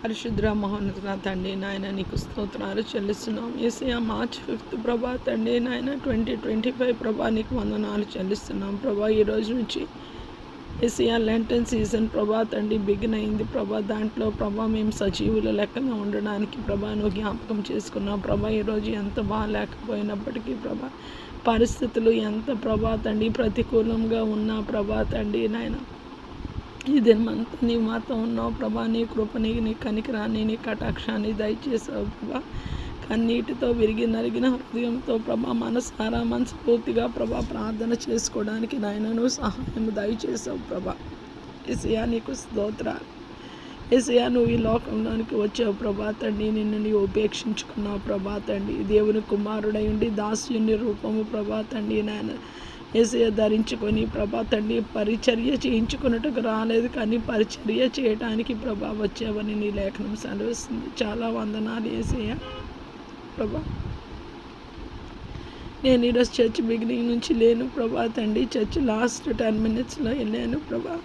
పరిశుద్ర మహోన్నతుల తండ్రి నాయన నీకు స్తోత్రాలు చెల్లిస్తున్నాం. యేసయ్య March 5 ప్రభా తండ్రి నాయన 2025 ప్రభా నీకు వందనాలు చెల్లిస్తున్నాం ప్రభా. ఈరోజు నుంచి యేసయ్య లెంటన్ సీజన్ ప్రభా తండ్రి బిగిన్ అయింది ప్రభా. దాంట్లో ప్రభా మేము సజీవుల లెక్కన ఉండడానికి ప్రభా నువ్వు జ్ఞాపకం చేసుకున్నాం ప్రభా. ఈరోజు ఎంత బాగాలేకపోయినప్పటికీ ప్రభా, పరిస్థితులు ఎంత ప్రభా తండ్రి ప్రతికూలంగా ఉన్నా ప్రభా తండ్రి నాయన ఈ దినమంతా నీ మాతో ఉన్నావు ప్రభా. నీ కృపని, నీ కనికరాన్ని, నీ కటాక్షాన్ని దయచేసావు ప్రభా. కన్నీటితో విరిగి నలిగిన హృదయంతో ప్రభా మనసారా మనస్ఫూర్తిగా ప్రభా ప్రార్థన చేసుకోవడానికి నాయన నువ్వు సహాయం దయచేసావు ప్రభా. యేసయ్య నీకు స్తోత్రాలు. యేసయ్య నువ్వు ఈ లోకంలోనికి వచ్చావు ప్రభా తండ్రి. నిన్ను నీవు ఉపేక్షించుకున్నావు ప్రభా తండ్రి. దేవుని కుమారుడై ఉండి దాస్యుని రూపము ప్రభా తండ్రి నాయన యేసయ్య ధరించుకొని ప్రభా తండ్రి పరిచర్య చేయించుకున్నట్టుకు రాలేదు, కానీ పరిచర్య చేయడానికి ప్రభా వచ్చావని నీ లేఖనం సెలవిస్తుంది. చాలా వందనాలు యేసయ్య ప్రభా. నేను ఈరోజు చర్చ్ బిగినింగ్ నుంచి లేను ప్రభా తండ్రి. చర్చ్ లాస్ట్ 10 minutesలో వెళ్ళాను ప్రభా.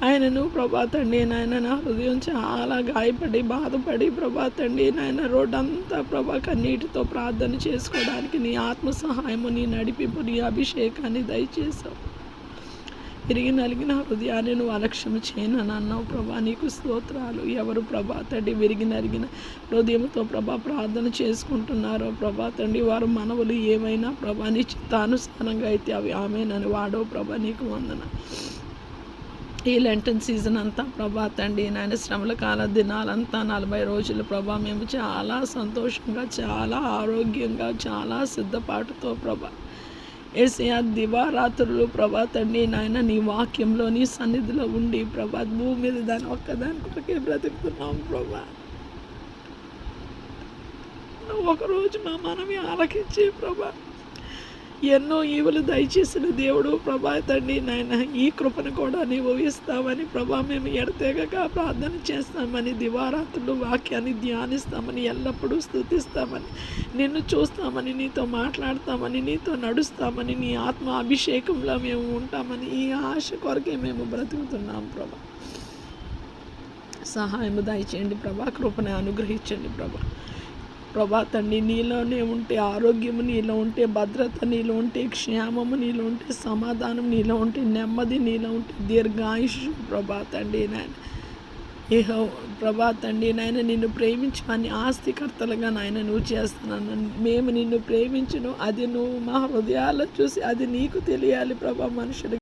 ఆయనను ప్రభా తండ్రి నాయన నా హృదయం చాలా గాయపడి బాధపడి ప్రభా తండ్రి నాయన రోడ్డంతా ప్రభా కన్నీటితో ప్రార్థన చేసుకోవడానికి నీ ఆత్మ సహాయము, నీ నడిపింపు, నీ అభిషేకాన్ని దయచేసావు. తిరిగి నలిగిన హృదయాన్ని నువ్వు అలక్ష్యం చేయనని అన్నావు ప్రభా. నీకు స్తోత్రాలు. ఎవరు ప్రభా తండ్రి విరిగి నలిగిన హృదయంతో ప్రభా ప్రార్థన చేసుకుంటున్నారో ప్రభా తండ్రి వారు మనవులు ఏమైనా ప్రభా నీ చిత్తానుసారంగా అయితే అవి ఆమెనని వాడో ప్రభా. నీకు వందన. ఈ లెంటన్ సీజన్ అంతా ప్రభా తండ్రి నాయన శ్రమల కాల దినాలంతా 40 రోజులు ప్రభా మేము చాలా సంతోషంగా, చాలా ఆరోగ్యంగా, చాలా సిద్ధపాటుతో ప్రభా యేసయ్య దివారాత్రులు ప్రభా తండ్రి నాయన నీ వాక్యంలో నీ సన్నిధిలో ఉండి ప్రభా భూమి మీద దాని ఒక్కదాని కొరకే బ్రతుకుతున్నాం ప్రభా. ఒకరోజు మా మనవి ఆలకించే ప్రభా ఎన్నో ఈవులు దయచేసిన దేవుడు ప్రభా తండ్రి నాయన ఈ కృపను కూడా నీవు ఇస్తామని ప్రభా మేము ఎడతెగక ప్రార్థన చేస్తామని, దివారాత్రులు వాక్యాన్ని ధ్యానిస్తామని, ఎల్లప్పుడూ స్తుతిస్తామని, నిన్ను చూస్తామని, నీతో మాట్లాడతామని, నీతో నడుస్తామని, నీ ఆత్మ అభిషేకంలో మేము ఉంటామని ఈ ఆశ కొరకే మేము బ్రతుకుతున్నాం ప్రభా. సహాయము దయచేయండి ప్రభా. కృపను అనుగ్రహించండి ప్రభా. ప్రభా తండ్రి నీలోనే ఉంటే ఆరోగ్యము, నీలో ఉంటే భద్రత, నీలో ఉంటే క్షేమము, నీలో ఉంటే సమాధానం, నీలో ఉంటే నెమ్మది, నీలో ఉంటే దీర్ఘాయుషు ప్రభా తండ్రి నాయన. ప్రభా తండ్రి నాయన నిన్ను ప్రేమించమని ఆస్తికర్తలుగా నాయన నువ్వు చేస్తున్నాను. మేము నిన్ను ప్రేమించును అది నువ్వు మా హృదయాల్లో చూసి అది నీకు తెలియాలి ప్రభా. మనుషులు